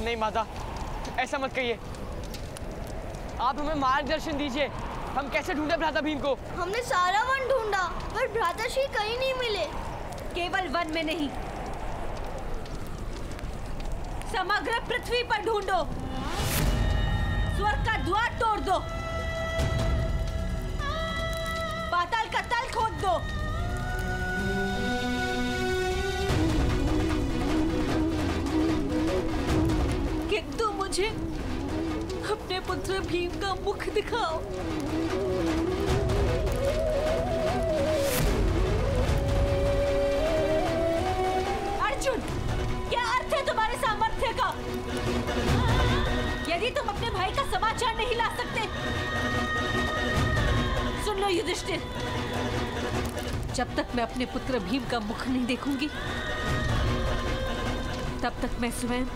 नहीं माता, ऐसा मत कहिए। आप हमें मार्गदर्शन दीजिए, हम कैसे ढूंढे भ्राता भीम को? हमने सारा वन ढूंढा पर भ्राताश्री कहीं नहीं मिले। केवल वन में नहीं, समग्र पृथ्वी पर ढूंढो। स्वर्ग का द्वार तोड़ दो, पाताल का तल खोद दो। किंतु मुझे अपने पुत्र भीम का मुख दिखाओ। अर्जुन, क्या अर्थ है तुम्हारे सामर्थ्य का? यदि तुम अपने भाई का समाचार नहीं ला सकते, सुन लो युधिष्ठिर, जब तक मैं अपने पुत्र भीम का मुख नहीं देखूंगी, तब तक मैं स्वयं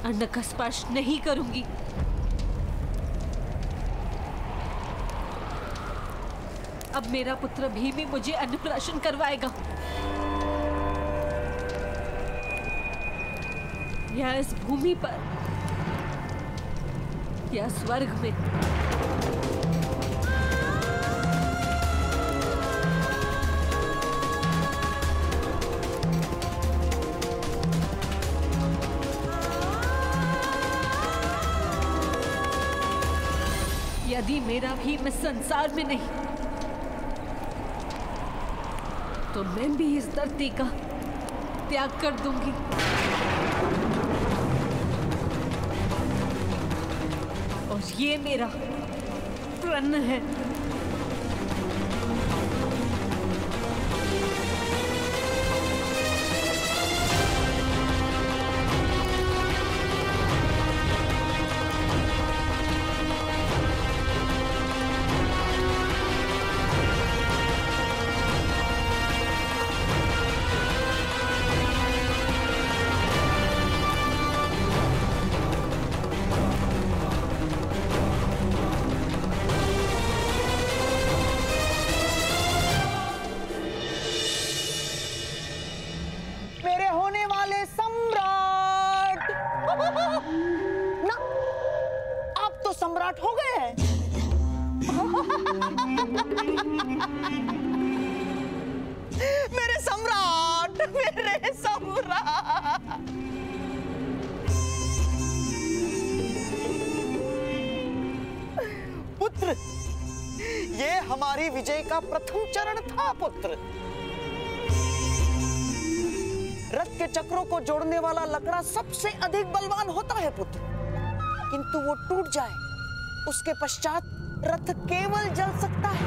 अन्न का स्पर्श नहीं करूंगी। अब मेरा पुत्र भीम ही मुझे अन्नप्राशन करवाएगा, या इस भूमि पर या स्वर्ग में। यदि मेरा भीम इस संसार में नहीं, तो मैं भी इस धरती का त्याग कर दूंगी। और ये मेरा प्रण है। सम्राट हो गए हैं। मेरे सम्राट, मेरे सम्राट। पुत्र, ये हमारी विजय का प्रथम चरण था पुत्र। रथ के चक्रों को जोड़ने वाला लकड़ा सबसे अधिक बलवान होता है पुत्र, किंतु वो टूट जाए उसके पश्चात रथ केवल जल सकता है,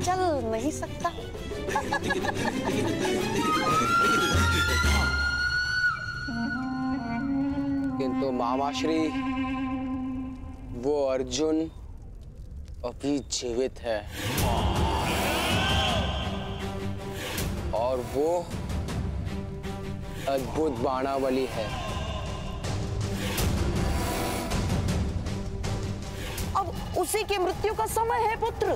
चल नहीं सकता। किंतु मामाश्री, वो अर्जुन अभी जीवित है और वो अद्भुत बाणावली है। अब उसी की मृत्यु का समय है पुत्र।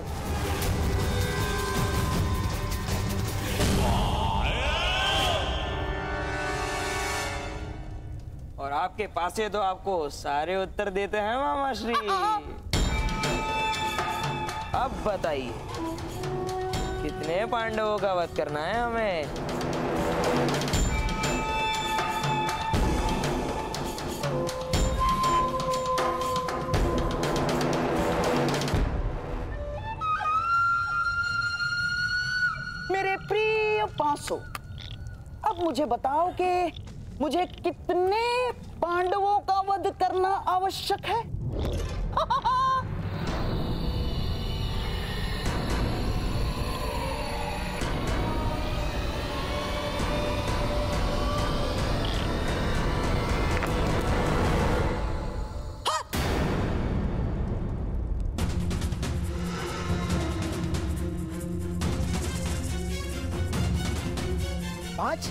और आपके पास है तो आपको सारे उत्तर देते हैं मामाश्री। अब बताइए, कितने पांडवों का वध करना है हमें? मेरे प्रिय पांसों, अब मुझे बताओ कि मुझे कितने पांडवों का वध करना आवश्यक है? पांच?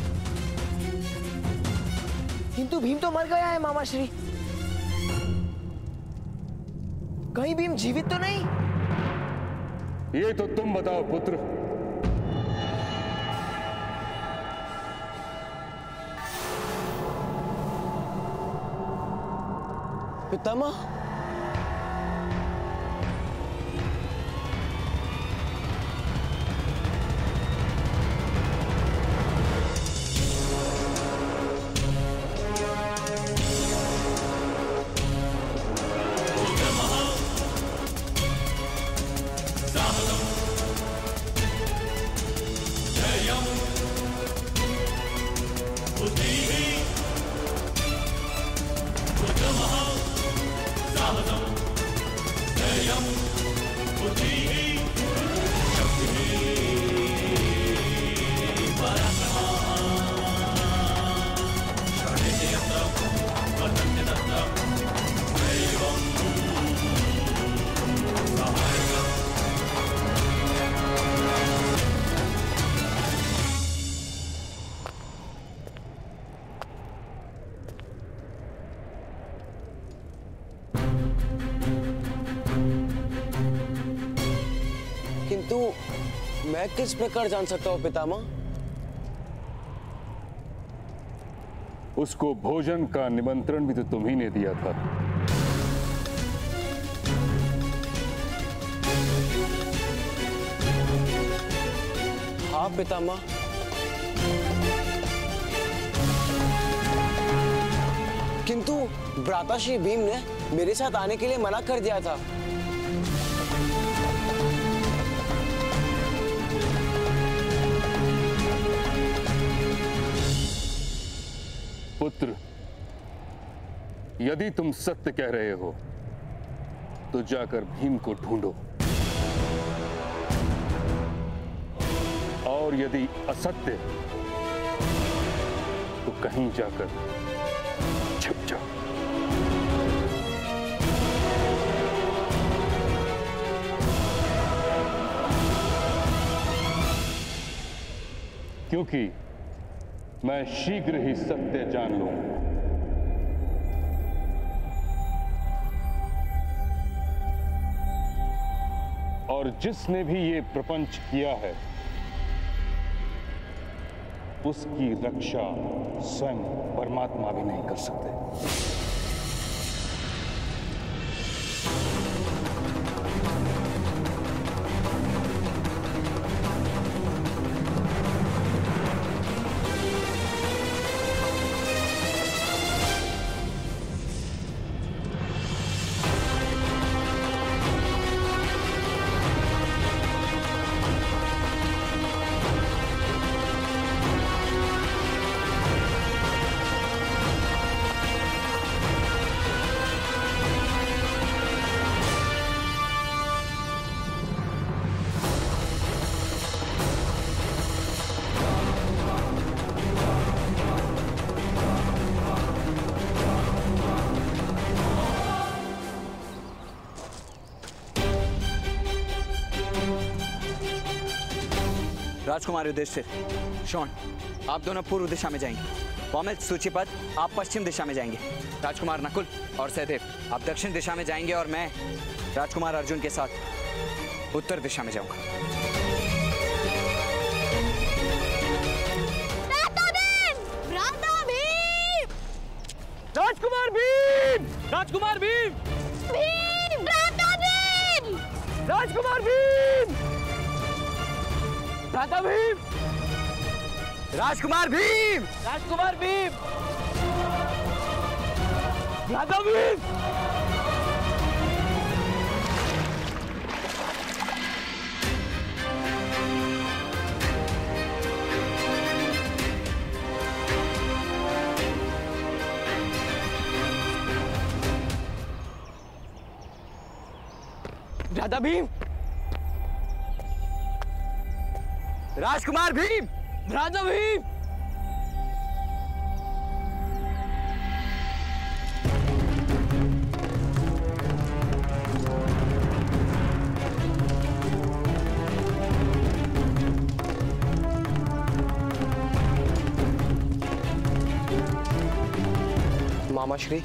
किंतु भीम तो मर गया है मामाश्री। कहीं भीम जीवित तो नहीं? ये तो तुम बताओ पुत्र। पितामह, किंतु मैं किस प्रकार जान सकता हूँ पितामह? उसको भोजन का निमंत्रण भी तो तुम ही ने दिया था। हाँ पितामह, किंतु भ्राताश्री भीम ने मेरे साथ आने के लिए मना कर दिया था। पुत्र, यदि तुम सत्य कह रहे हो तो जाकर भीम को ढूंढो, और यदि असत्य तो कहीं जाकर छिप जाओ। क्योंकि मैं शीघ्र ही सत्य जान लूंगा। और जिसने भी ये प्रपंच किया है उसकी रक्षा स्वयं परमात्मा भी नहीं कर सकते। राजकुमार युधिष्ठिर, शोण, आप दोनों पूर्व दिशा में जाएंगे। पौमिल, सूचीपद, आप पश्चिम दिशा में जाएंगे। राजकुमार नकुल और सहदेव, आप दक्षिण दिशा में जाएंगे और मैं राजकुमार अर्जुन के साथ उत्तर दिशा में जाऊंगा। राजकुमार भीम! राजकुमार भीम! राजकुमार भीम! भ्राता भीम! राजकुमार भीम! राजकुमार भीम! भ्राता भीम! भ्राता भीम! राजकुमार भीम! भ्राता भीम! मामाश्री,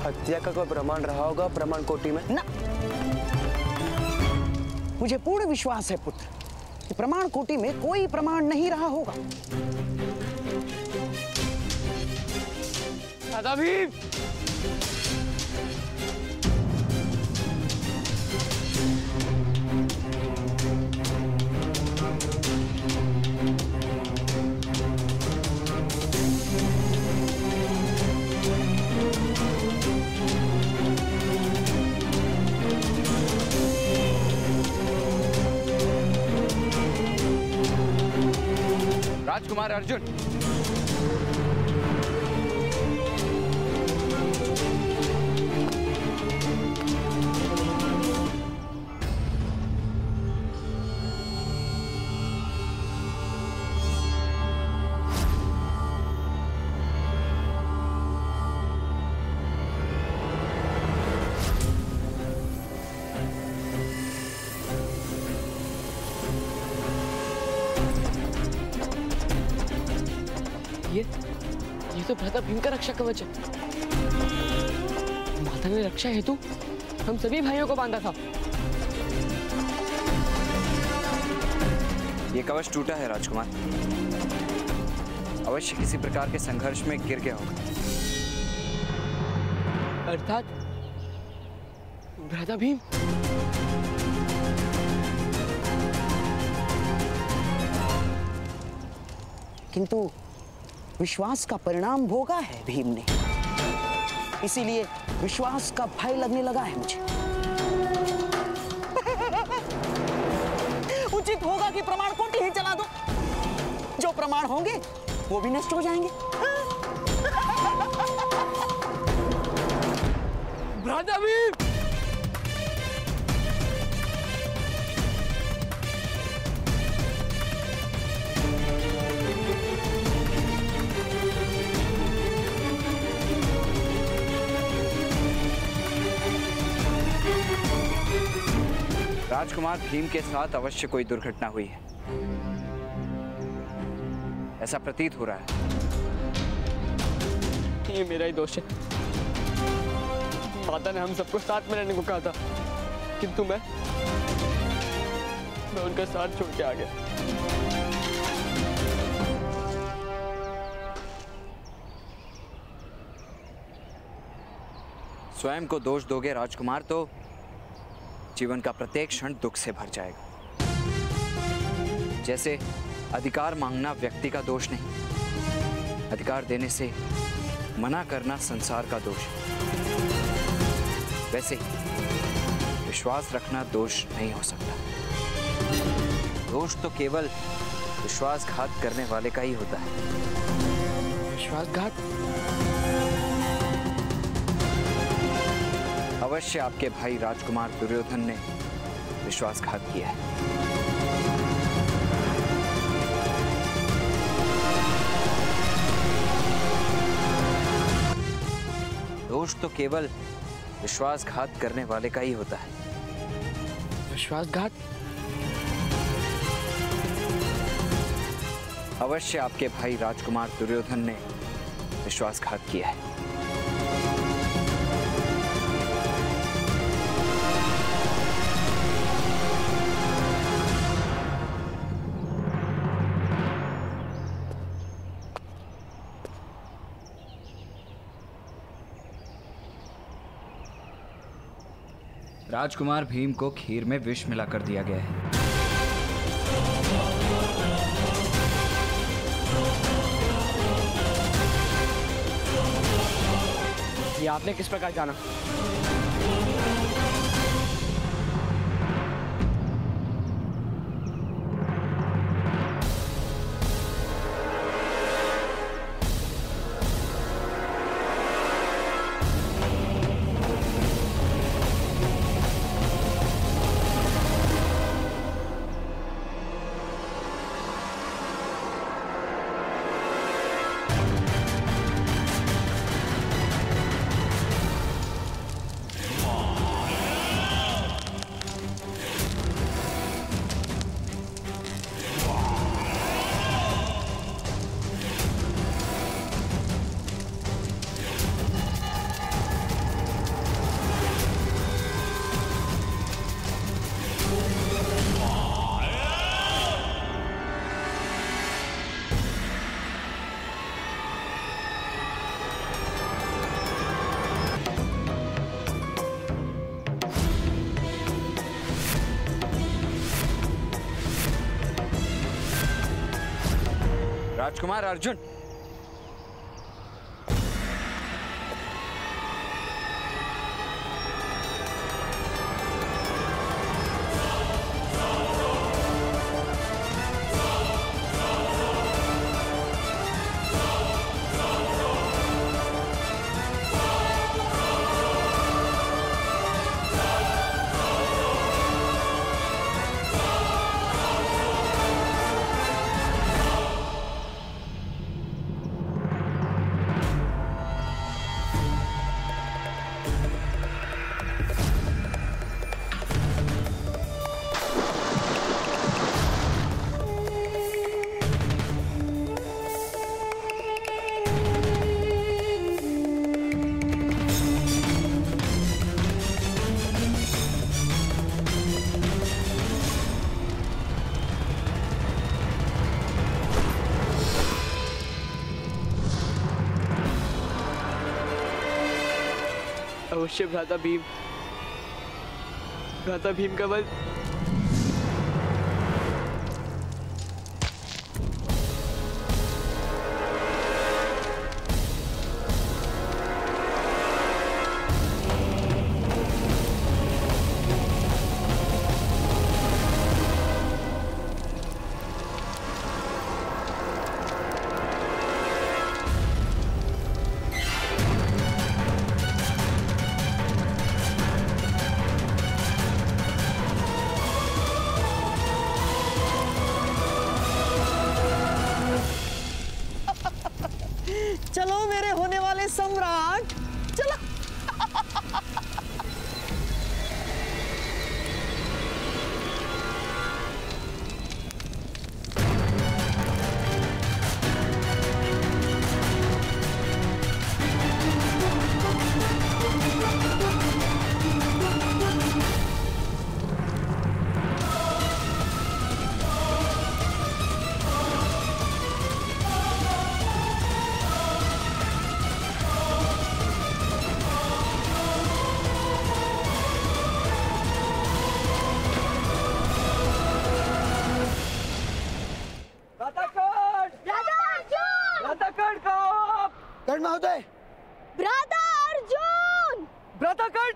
हत्या का कोई प्रमाण रहा होगा प्रमाण कोटि में? ना, मुझे पूर्ण विश्वास है पुत्र कि प्रमाण कोटि में कोई प्रमाण नहीं रहा होगा। भ्राता भीम! राजकुमार अर्जुन। ये तो भ्राता भीम का रक्षा कवच है। माता ने रक्षा हेतु हम सभी भाइयों को बांधा था। ये कवच टूटा है राजकुमार, अवश्य किसी प्रकार के संघर्ष में गिर गया होगा। अर्थात भ्राता भीम। किंतु विश्वास का परिणाम भोगा है भीम ने, इसीलिए विश्वास का भय लगने लगा है मुझे। उचित होगा कि प्रमाण कोटि ही चला दो। जो प्रमाण होंगे वो भी नष्ट हो जाएंगे। भ्राता भीम! राजकुमार भीम के साथ अवश्य कोई दुर्घटना हुई है, ऐसा प्रतीत हो रहा है। ये मेरा ही दोष है। माता ने हम सबको साथ में रहने को कहा था, किंतु मैं उनका साथ छोड़ के आ गया। स्वयं को दोष दोगे राजकुमार तो जीवन का प्रत्येक क्षण दुख से भर जाएगा। जैसे अधिकार मांगना व्यक्ति का दोष नहीं, अधिकार देने से मना करना संसार का दोष है, वैसे ही विश्वास रखना दोष नहीं हो सकता। दोष तो केवल विश्वासघात करने वाले का ही होता है। विश्वासघात? अवश्य आपके भाई राजकुमार दुर्योधन ने विश्वासघात किया है। दोष तो केवल विश्वासघात करने वाले का ही होता है। विश्वासघात? अवश्य आपके भाई राजकुमार दुर्योधन ने विश्वासघात किया है। राजकुमार भीम को खीर में विष मिलाकर दिया गया है। ये आपने किस प्रकार जाना? राजकुमार अर्जुन, अवश्य भ्राता भीम का वध। चलो मेरे होने वाले सम्राट, चलो। कर्ण महोदय, भ्राता अर्जुन! भ्राता कर्ण!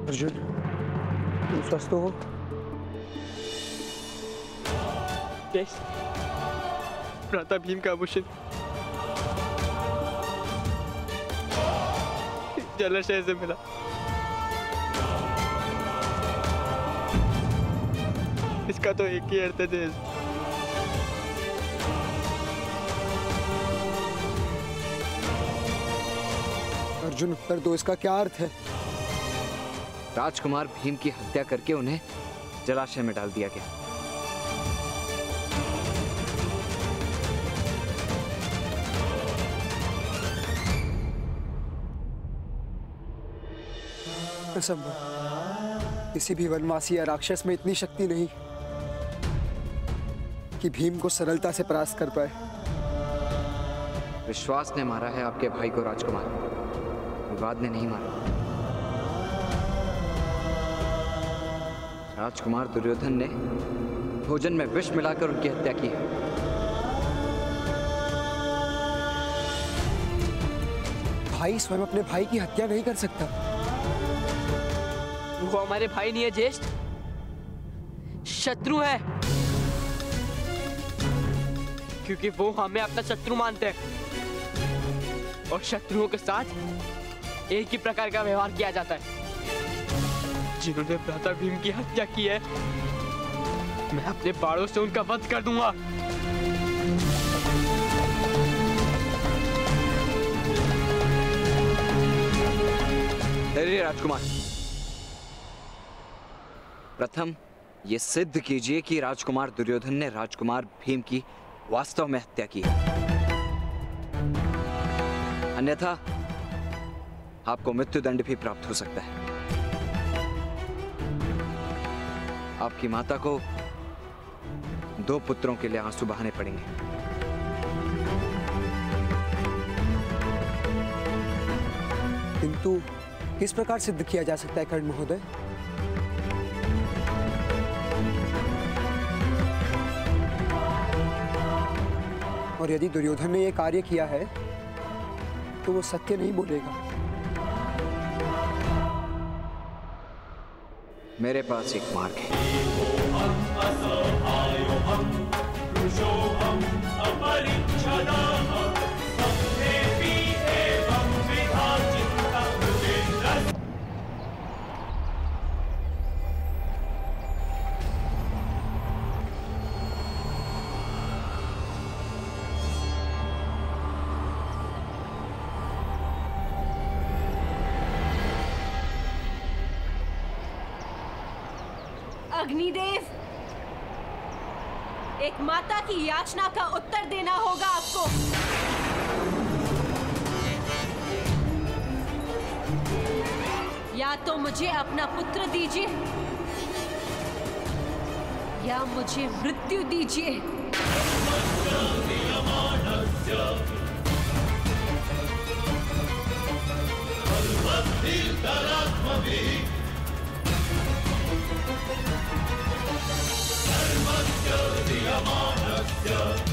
अर्जुन, तुम स्वस्थ हो? यस, भ्राता भीम का आभूषण जलाशय से मिला। इसका तो एक ही अर्थ है जय। अर्जुन, उत्तर दो, इसका क्या अर्थ है? राजकुमार भीम की हत्या करके उन्हें जलाशय में डाल दिया गया। असंभव। किसी भी वनवासी या राक्षस में इतनी शक्ति नहीं कि भीम को सरलता से परास्त कर पाए। विश्वास ने मारा है आपके भाई को राजकुमार, विवाद ने नहीं मारा। राजकुमार दुर्योधन ने भोजन में विष मिलाकर उनकी हत्या की है। भाई स्वयं अपने भाई की हत्या नहीं कर सकता। वो हमारे भाई नहीं है ज्येष्ठ, शत्रु है। क्योंकि वो हमें अपना शत्रु मानते हैं और शत्रुओं के साथ एक ही प्रकार का व्यवहार किया जाता है। जिन्होंने भ्राता भीम की हत्या की है, मैं अपने बाणों से उनका वध कर दूंगा। अरे राजकुमार, प्रथम ये सिद्ध कीजिए कि राजकुमार दुर्योधन ने राजकुमार भीम की वास्तव में हत्या की है, अन्यथा आपको मृत्युदंड भी प्राप्त हो सकता है। आपकी माता को 2 पुत्रों के लिए आंसू बहाने पड़ेंगे। किंतु किस प्रकार सिद्ध किया जा सकता है कर्ण महोदय? और यदि दुर्योधन ने यह कार्य किया है तो वो सत्य नहीं बोलेगा। मेरे पास एक मार्ग है। अग्निदेव, एक माता की याचना का उत्तर देना होगा आपको। या तो मुझे अपना पुत्र दीजिए या मुझे मृत्यु दीजिए। Sarvasya Diyamana